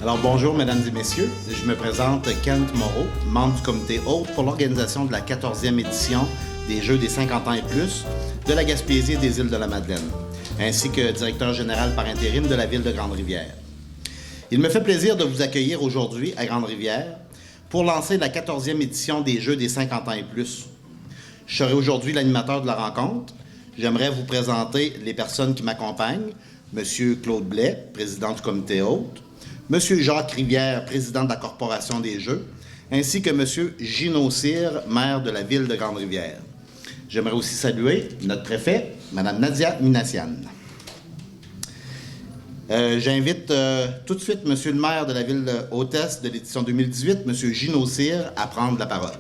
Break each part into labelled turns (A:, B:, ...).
A: Alors bonjour mesdames et messieurs, je me présente Kent Moreau, membre du comité hôte pour l'organisation de la 14e édition des Jeux des 50 ans et plus de la Gaspésie et des îles de la Madeleine, ainsi que directeur général par intérim de la ville de Grande-Rivière. Il me fait plaisir de vous accueillir aujourd'hui à Grande-Rivière pour lancer la 14e édition des Jeux des 50 ans et plus. Je serai aujourd'hui l'animateur de la rencontre. J'aimerais vous présenter les personnes qui m'accompagnent. Monsieur Claude Blais, président du comité hôte. Monsieur Jacques Rivière, président de la Corporation des Jeux, ainsi que Monsieur Gino Cyr, maire de la ville de Grande-Rivière. J'aimerais aussi saluer notre préfet, Madame Nadia Minassian. J'invite tout de suite Monsieur le maire de la ville hôtesse de l'édition 2018, Monsieur Gino Cyr, à prendre la parole.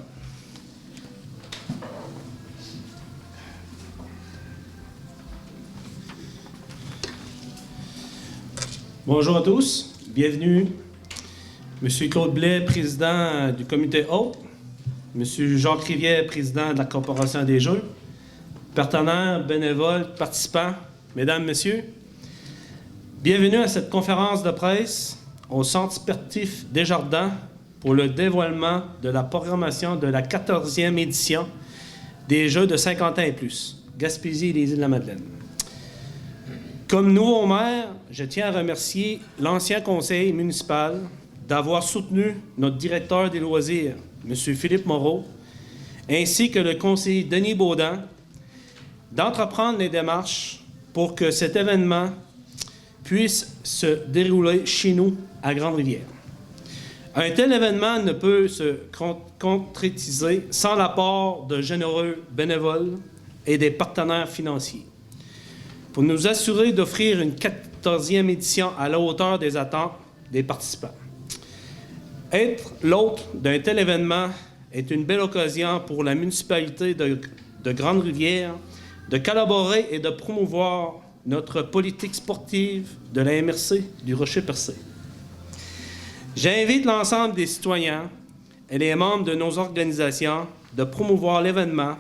B: Bonjour à tous. Bienvenue, M. Claude Blais, président du comité hôte, M. Jacques Rivière, président de la Corporation des Jeux, partenaires, bénévoles, participants, mesdames, messieurs, bienvenue à cette conférence de presse au Centre sportif Desjardins pour le dévoilement de la programmation de la 14e édition des Jeux de 50 ans et plus, Gaspésie et les îles-de-la-Madeleine. Comme nouveau maire, je tiens à remercier l'ancien conseil municipal d'avoir soutenu notre directeur des loisirs, M. Philippe Moreau, ainsi que le conseiller Denis Baudin, d'entreprendre les démarches pour que cet événement puisse se dérouler chez nous, à Grande-Rivière. Un tel événement ne peut se concrétiser sans l'apport de généreux bénévoles et des partenaires financiers. Pour nous assurer d'offrir une 14e édition à la hauteur des attentes des participants. Être l'hôte d'un tel événement est une belle occasion pour la municipalité de Grande-Rivière de collaborer et de promouvoir notre politique sportive de la MRC du Rocher-Percé. J'invite l'ensemble des citoyens et les membres de nos organisations de promouvoir l'événement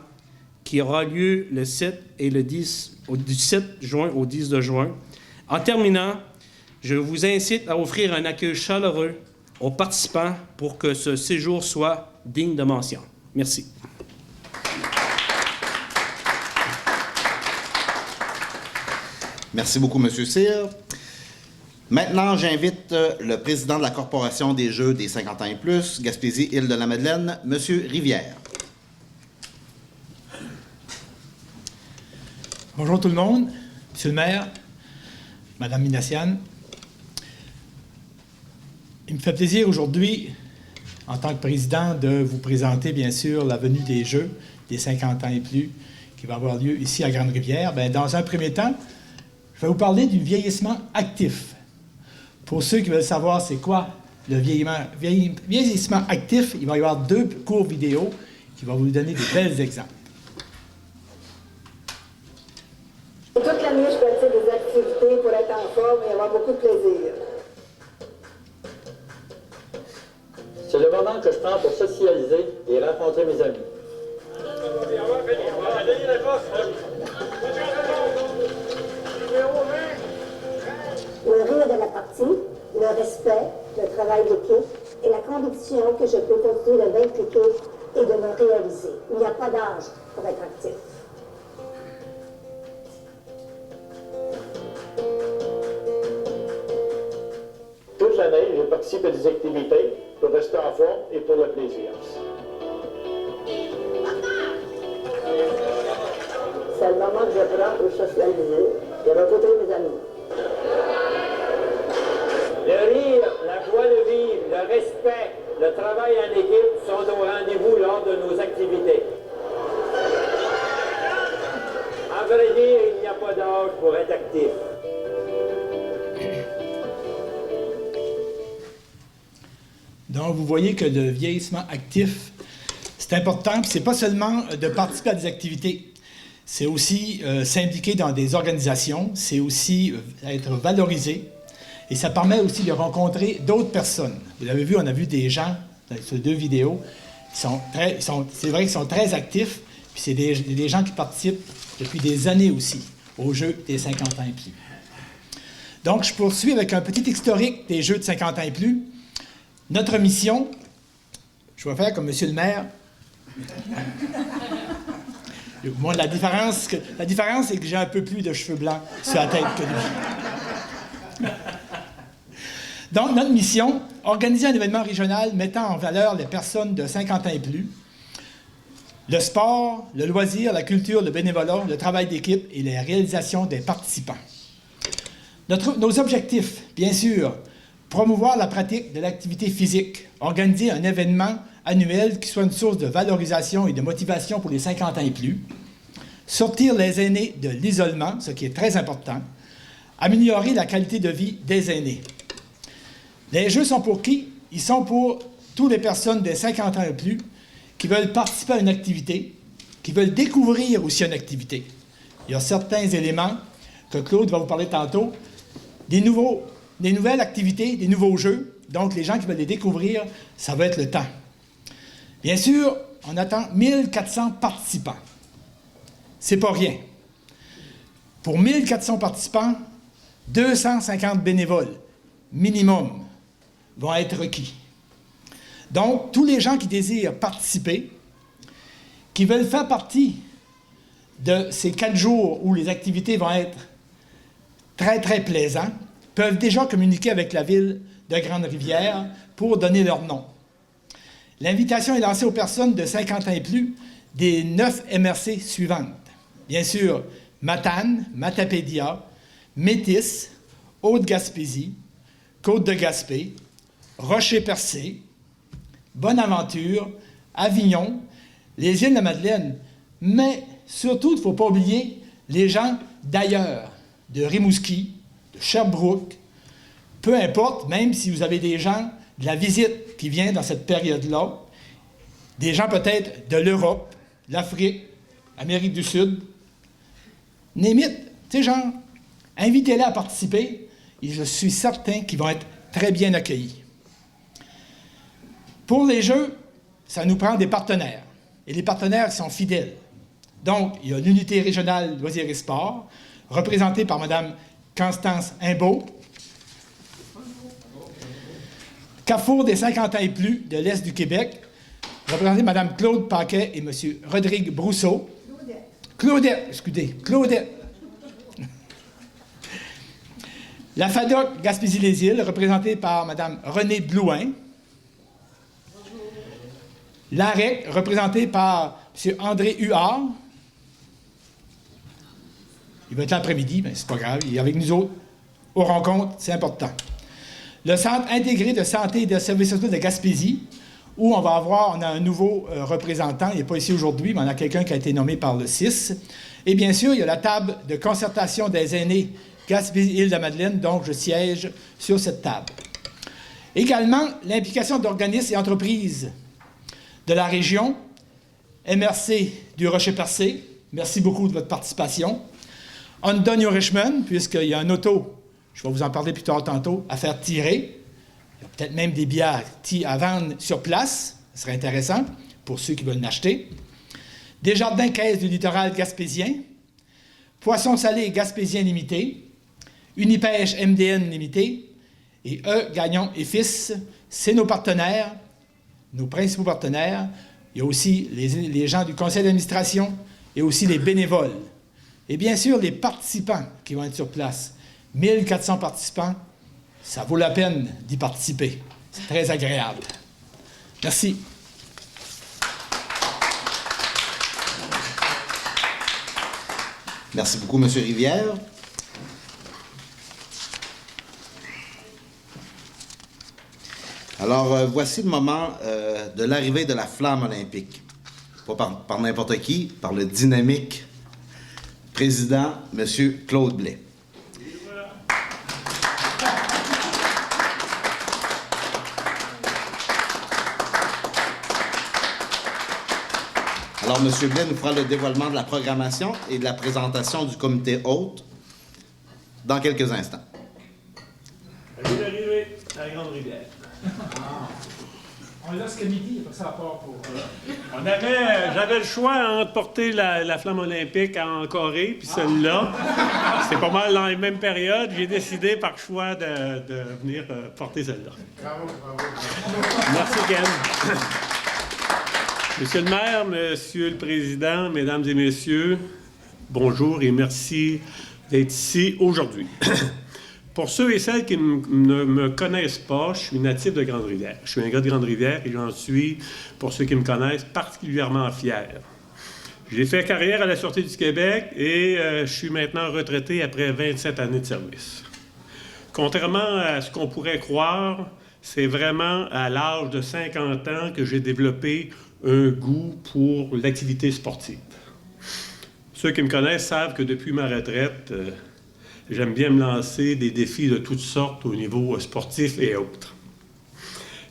B: qui aura lieu le 7 et le 10 du 7 juin au 10 de juin. En terminant, je vous incite à offrir un accueil chaleureux aux participants pour que ce séjour soit digne de mention. Merci.
A: Merci beaucoup, M. Cyr. Maintenant, j'invite le président de la Corporation des Jeux des 50 ans et plus, Gaspésie-Îles-de-la-Madeleine, M. Rivière.
C: Bonjour tout le monde, Monsieur le maire, Madame Minassian. Il me fait plaisir aujourd'hui, en tant que président, de vous présenter bien sûr la venue des Jeux des 50 ans et plus qui va avoir lieu ici à Grande-Rivière. Dans un premier temps, je vais vous parler du vieillissement actif. Pour ceux qui veulent savoir c'est quoi le vieillissement actif, il va y avoir 2 courts vidéo qui vont vous donner de bels exemples.
D: Toute l'année, je pratique des activités pour être en forme et avoir beaucoup de plaisir.
E: C'est le moment que je prends pour socialiser et rencontrer mes amis.
D: Le rire de la partie, le respect, le travail d'équipe et la conviction que je peux continuer de m'impliquer et de me réaliser. Il n'y a pas d'âge pour être actif.
E: Toute l'année, je participe à des activités pour rester en forme et pour le plaisir.
D: C'est le moment que je prends pour socialiser et rencontrer mes amis.
E: Le rire, la joie de vivre, le respect, le travail en équipe sont au rendez-vous lors de nos activités. À vrai dire, il n'y a pas d'âge pour être actif.
C: Donc, vous voyez que le vieillissement actif, c'est important. Ce n'est pas seulement de participer à des activités, c'est aussi s'impliquer dans des organisations, c'est aussi être valorisé. Et ça permet aussi de rencontrer d'autres personnes. Vous l'avez vu, on a vu des gens dans ces 2 vidéos. C'est vrai qu'ils sont très actifs, puis c'est des gens qui participent depuis des années aussi aux Jeux des 50 ans et plus. Donc, je poursuis avec un petit historique des Jeux de 50 ans et plus. Notre mission, je vais faire comme Monsieur le maire. Moi, la différence, c'est que j'ai un peu plus de cheveux blancs sur la tête que lui. Donc, notre mission, organiser un événement régional mettant en valeur les personnes de 50 ans et plus, le sport, le loisir, la culture, le bénévolat, le travail d'équipe et les réalisations des participants. Nos objectifs, bien sûr, promouvoir la pratique de l'activité physique, organiser un événement annuel qui soit une source de valorisation et de motivation pour les 50 ans et plus, sortir les aînés de l'isolement, ce qui est très important, améliorer la qualité de vie des aînés. Les Jeux sont pour qui? Ils sont pour toutes les personnes de 50 ans et plus qui veulent participer à une activité, qui veulent découvrir aussi une activité. Il y a certains éléments que Claude va vous parler tantôt, des nouvelles activités, des nouveaux jeux. Donc, les gens qui veulent les découvrir, ça va être le temps. Bien sûr, on attend 1400 participants. C'est pas rien. Pour 1400 participants, 250 bénévoles, minimum, vont être requis. Donc, tous les gens qui désirent participer, qui veulent faire partie de ces 4 jours où les activités vont être très, très plaisantes, peuvent déjà communiquer avec la ville de Grande-Rivière pour donner leur nom. L'invitation est lancée aux personnes de 50 ans et plus des 9 MRC suivantes. Bien sûr, Matane, Matapédia, Métis, Haute-Gaspésie, Côte-de-Gaspé, Rocher-Percé, Bonaventure, Avignon, les îles de la Madeleine, mais surtout, il ne faut pas oublier les gens d'ailleurs, de Rimouski, de Sherbrooke, peu importe, même si vous avez des gens de la visite qui viennent dans cette période-là, des gens peut-être de l'Europe, l'Afrique, l'Amérique du Sud, n'imite, ces gens, invitez-les à participer et je suis certain qu'ils vont être très bien accueillis. Pour les Jeux, ça nous prend des partenaires. Et les partenaires sont fidèles. Donc, il y a l'unité régionale loisirs et sports, représentée par Mme Constance Imbeau. Carrefour des 50 ans et plus de l'Est du Québec, représenté par Mme Claude Paquet et M. Rodrigue Brousseau. Claudette. La FADOC Gaspésie-les-Îles, représentée par Mme Renée Blouin. L'AREC, représentée par M. André Huard. Il va être l'après-midi, mais c'est pas grave, il est avec nous autres aux rencontres, c'est important. Le Centre intégré de santé et de services sociaux de Gaspésie, où on a un nouveau représentant, il n'est pas ici aujourd'hui, mais on a quelqu'un qui a été nommé par le CIS. Et bien sûr, il y a la table de concertation des aînés Gaspésie-Île-de-la-Madeleine, donc je siège sur cette table. Également, l'implication d'organismes et entreprises de la région, MRC du Rocher-Percé, merci beaucoup de votre participation. Honda New Richmond, puisqu'il y a un auto, je vais vous en parler plus tard tantôt, à faire tirer. Il y a peut-être même des billets à vendre sur place, ce serait intéressant pour ceux qui veulent l'acheter. Desjardins Caisse du littoral gaspésien, Poissons salés Gaspésien Limité, Unipêche MDN Limité, et Gagnon et Fils, c'est nos partenaires, nos principaux partenaires. Il y a aussi les gens du conseil d'administration et aussi les bénévoles. Et bien sûr, les participants qui vont être sur place. 1400 participants, ça vaut la peine d'y participer. C'est très agréable. Merci.
A: Merci beaucoup, M. Rivière. Alors, voici le moment de l'arrivée de la flamme olympique. Pas par n'importe qui, par le dynamique président, M. Claude Blais. Alors, M. Blais nous fera le dévoilement de la programmation et de la présentation du comité hôte dans quelques instants.
B: Salut l'arrivée à la Grande-Rivière.
C: On l'a jusqu'à midi, après ça à part pour...
B: J'avais le choix entre porter la flamme olympique en Corée puis celle-là. C'est pas mal dans les mêmes périodes. J'ai décidé par choix de venir porter celle-là.
F: Bravo.
B: Merci, Ken. Monsieur le maire, monsieur le président, mesdames et messieurs, bonjour et merci d'être ici aujourd'hui. Pour ceux et celles qui ne me connaissent pas, je suis natif de Grande-Rivière. Je suis un gars de Grande-Rivière et j'en suis, pour ceux qui me connaissent, particulièrement fier. J'ai fait carrière à la Sûreté du Québec et je suis maintenant retraité après 27 années de service. Contrairement à ce qu'on pourrait croire, c'est vraiment à l'âge de 50 ans que j'ai développé un goût pour l'activité sportive. Ceux qui me connaissent savent que depuis ma retraite, j'aime bien me lancer des défis de toutes sortes au niveau sportif et autres.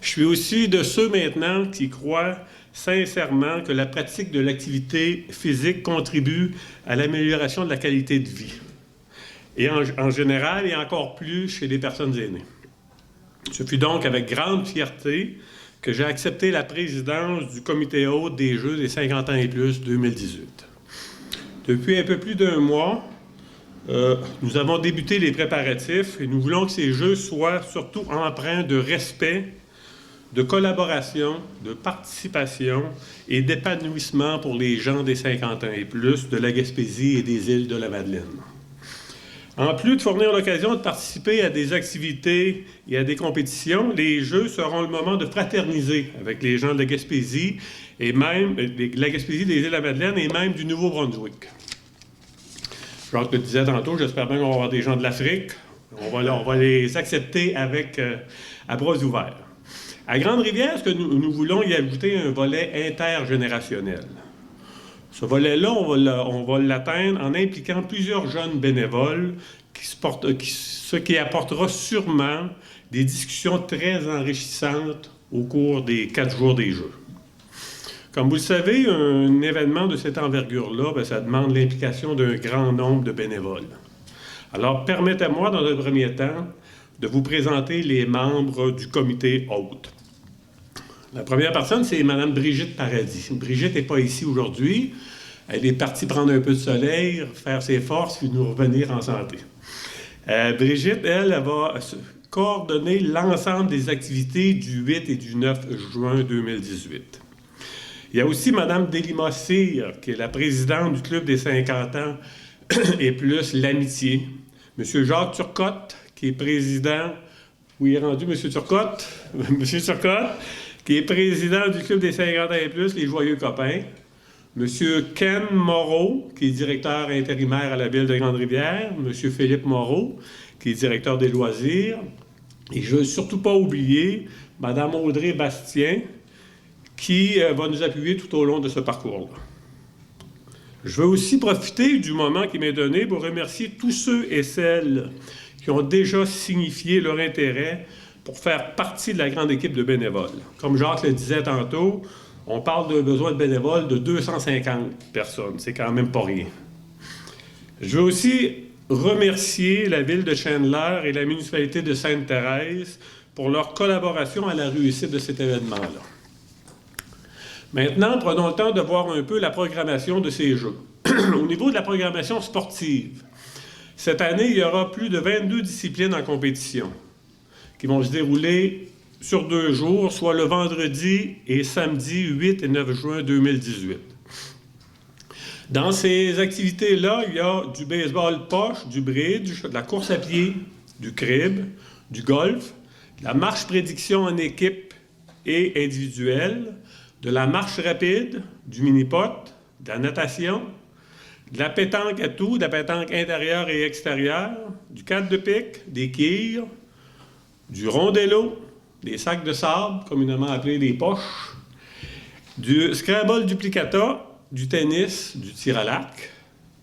B: Je suis aussi de ceux maintenant qui croient sincèrement que la pratique de l'activité physique contribue à l'amélioration de la qualité de vie, et en général et encore plus chez les personnes aînées. Ce fut donc avec grande fierté que j'ai accepté la présidence du Comité hôte des Jeux des 50 ans et plus 2018. Depuis un peu plus d'un mois, nous avons débuté les préparatifs et nous voulons que ces Jeux soient surtout empreints de respect, de collaboration, de participation et d'épanouissement pour les gens des 50 ans et plus de la Gaspésie et des îles de la Madeleine. En plus de fournir l'occasion de participer à des activités et à des compétitions, les Jeux seront le moment de fraterniser avec les gens de la Gaspésie et même de la Gaspésie, des îles de la Madeleine et même du Nouveau-Brunswick. Jacques le disait tantôt, j'espère bien qu'on va avoir des gens de l'Afrique. On va les accepter à bras ouverts. À Grande-Rivière, ce que nous voulons y ajouter un volet intergénérationnel. Ce volet-là, on va l'atteindre en impliquant plusieurs jeunes bénévoles, ce qui apportera sûrement des discussions très enrichissantes au cours des 4 jours des Jeux. Comme vous le savez, un événement de cette envergure-là, ça demande l'implication d'un grand nombre de bénévoles. Alors, permettez-moi, dans un premier temps, de vous présenter les membres du comité hôte. La première personne, c'est Mme Brigitte Paradis. Brigitte n'est pas ici aujourd'hui. Elle est partie prendre un peu de soleil, faire ses forces, puis nous revenir en santé. Brigitte, elle va coordonner l'ensemble des activités du 8 et du 9 juin 2018. Il y a aussi Mme Delima Cyr, qui est la présidente du Club des 50 ans et plus, l'Amitié. M. Jacques Turcotte, qui est président... Où il est rendu, M. Turcotte? M. Turcotte, qui est président du Club des 50 ans et plus, les Joyeux Copains. M. Ken Moreau, qui est directeur intérimaire à la Ville de Grande-Rivière. M. Philippe Moreau, qui est directeur des loisirs. Et je ne veux surtout pas oublier Mme Audrey Bastien, qui va nous appuyer tout au long de ce parcours-là. Je veux aussi profiter du moment qui m'est donné pour remercier tous ceux et celles qui ont déjà signifié leur intérêt pour faire partie de la grande équipe de bénévoles. Comme Jacques le disait tantôt, on parle d'un besoin de bénévoles de 250 personnes. C'est quand même pas rien. Je veux aussi remercier la Ville de Chandler et la municipalité de Sainte-Thérèse pour leur collaboration à la réussite de cet événement-là. Maintenant, prenons le temps de voir un peu la programmation de ces Jeux. Au niveau de la programmation sportive, cette année, il y aura plus de 22 disciplines en compétition qui vont se dérouler sur 2 jours, soit le vendredi et samedi 8 et 9 juin 2018. Dans ces activités-là, il y a du baseball poche, du bridge, de la course à pied, du crib, du golf, de la marche prédiction en équipe et individuelle, de la marche rapide, du mini-pot, de la natation, de la pétanque à tout, de la pétanque intérieure et extérieure, du 4 de pique, des quilles, du rondello, des sacs de sable, communément appelés des poches, du Scrabble duplicata, du tennis, du tir à l'arc,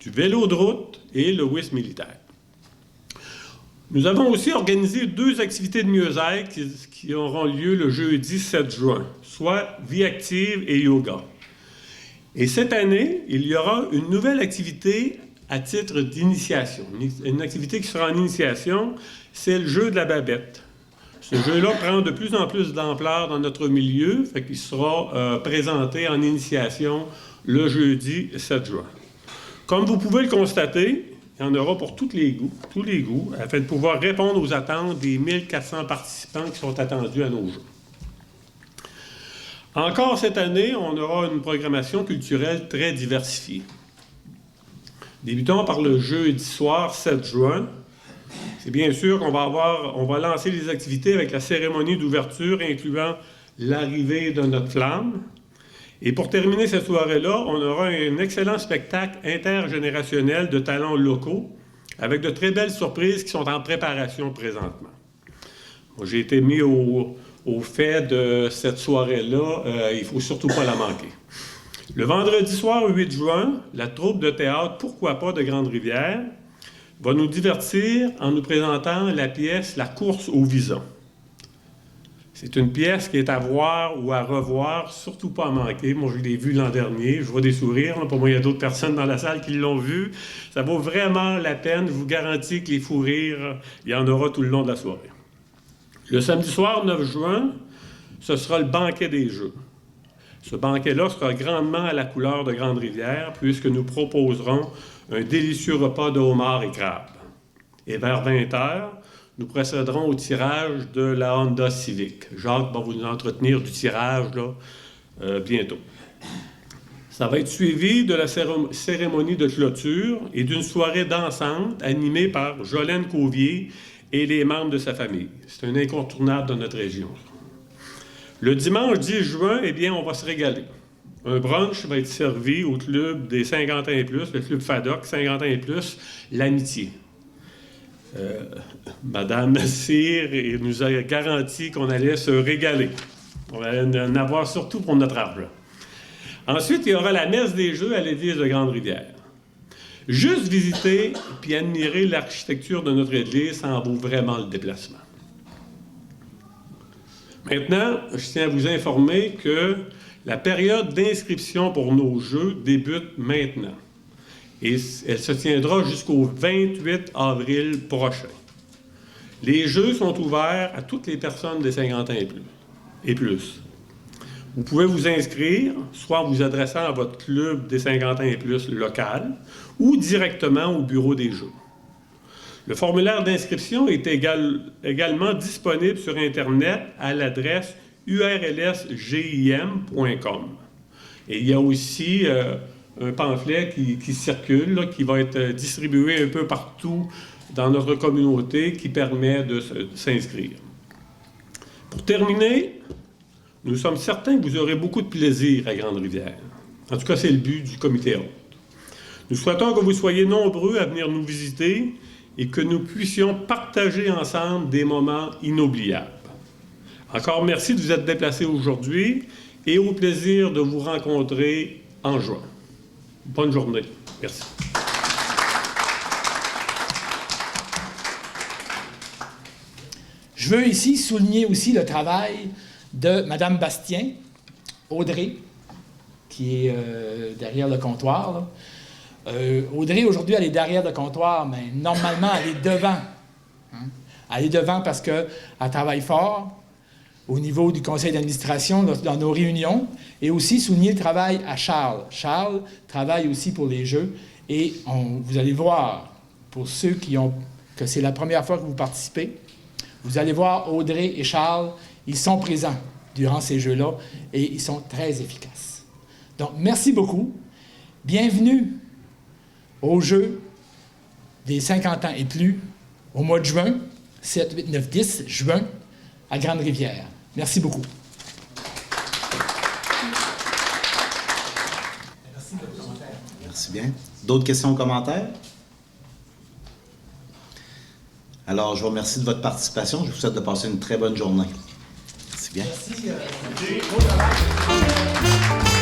B: du vélo de route et le whist militaire. Nous avons aussi organisé 2 activités de mieux-être qui auront lieu le jeudi 7 juin, soit vie active et yoga. Et cette année, il y aura une nouvelle activité à titre d'initiation. Une activité qui sera en initiation, c'est le jeu de la babette.
F: Ce jeu-là prend de plus en plus d'ampleur dans notre milieu, fait qu'il sera présenté en initiation le jeudi 7 juin. Comme vous pouvez le constater, il y en aura pour tous les goûts, afin de pouvoir répondre aux attentes des 1400 participants qui sont attendus à nos jeux. Encore cette année, on aura une programmation culturelle très diversifiée. Débutons par le jeudi soir 7 juin. C'est bien sûr qu'on va lancer les activités avec la cérémonie d'ouverture incluant l'arrivée de notre flamme. Et pour terminer cette soirée-là, on aura un excellent spectacle intergénérationnel de talents locaux avec de très belles surprises qui sont en préparation présentement. J'ai été mis au fait de cette soirée-là, il ne faut surtout pas la manquer. Le vendredi soir, 8 juin, la troupe de théâtre Pourquoi pas de Grande-Rivière va nous divertir en nous présentant la pièce La course au vison. C'est une pièce qui est à voir ou à revoir, surtout pas à manquer. Moi, je l'ai vue l'an dernier, je vois des sourires. Pour moi, il y a d'autres personnes dans la salle qui l'ont vue. Ça vaut vraiment la peine. Je vous garantis que les fous rires, il y en aura tout le long de la soirée. Le samedi soir, 9 juin, ce sera le banquet des jeux. Ce banquet-là sera grandement à la couleur de Grande-Rivière, puisque nous proposerons un délicieux repas de homard et crabe. Et vers 20h, nous procéderons au tirage de la Honda Civic. Jacques va vous entretenir du tirage là, bientôt. Ça va être suivi de la cérémonie de clôture et d'une soirée dansante animée par Jolène Cauvier et les membres de sa famille. C'est un incontournable de notre région. Le dimanche 10 juin, eh bien, on va se régaler. Un brunch va être servi au club des 50 ans et plus, le club FADOC, 50 ans et plus, l'Amitié. Madame Cyr nous a garanti qu'on allait se régaler. On allait en avoir surtout pour notre argent. Ensuite, il y aura la messe des Jeux à l'église de Grande-Rivière. Juste visiter puis admirer l'architecture de notre église, ça en vaut vraiment le déplacement. Maintenant, je tiens à vous informer que la période d'inscription pour nos Jeux débute maintenant. Et elle se tiendra jusqu'au 28 avril prochain. Les Jeux sont ouverts à toutes les personnes des 50 ans et plus. Vous pouvez vous inscrire, soit en vous adressant à votre club des 50 ans et plus local, ou directement au bureau des Jeux. Le formulaire d'inscription est également disponible sur Internet à l'adresse urlsgim.com. Et il y a aussi un pamphlet qui circule, là, qui va être distribué un peu partout dans notre communauté, qui permet de s'inscrire. Pour terminer, nous sommes certains que vous aurez beaucoup de plaisir à Grande-Rivière. En tout cas, c'est le but du comité hôte. Nous souhaitons que vous soyez nombreux à venir nous visiter et que nous puissions partager ensemble des moments inoubliables. Encore merci de vous être déplacés aujourd'hui et au plaisir de vous rencontrer en juin. Bonne journée. Merci.
C: Je veux ici souligner aussi le travail de Mme Bastien, Audrey, qui est derrière le comptoir, là. Audrey, aujourd'hui, elle est derrière le comptoir, mais normalement, elle est devant. Hein? Elle est devant parce qu'elle travaille fort au niveau du conseil d'administration, dans nos réunions, et aussi souligner le travail à Charles. Charles travaille aussi pour les Jeux, et vous allez voir, pour ceux que c'est la première fois que vous participez, vous allez voir Audrey et Charles, ils sont présents durant ces Jeux-là, et ils sont très efficaces. Donc, merci beaucoup. Bienvenue aux Jeux des 50 ans et plus, au mois de juin, 7, 8, 9, 10 juin, à Grande-Rivière. Merci beaucoup. Merci de vos commentaires.
A: Merci bien. D'autres questions ou commentaires? Alors, je vous remercie de votre participation. Je vous souhaite de passer une très bonne journée. Merci bien.
C: Merci. Beau travail.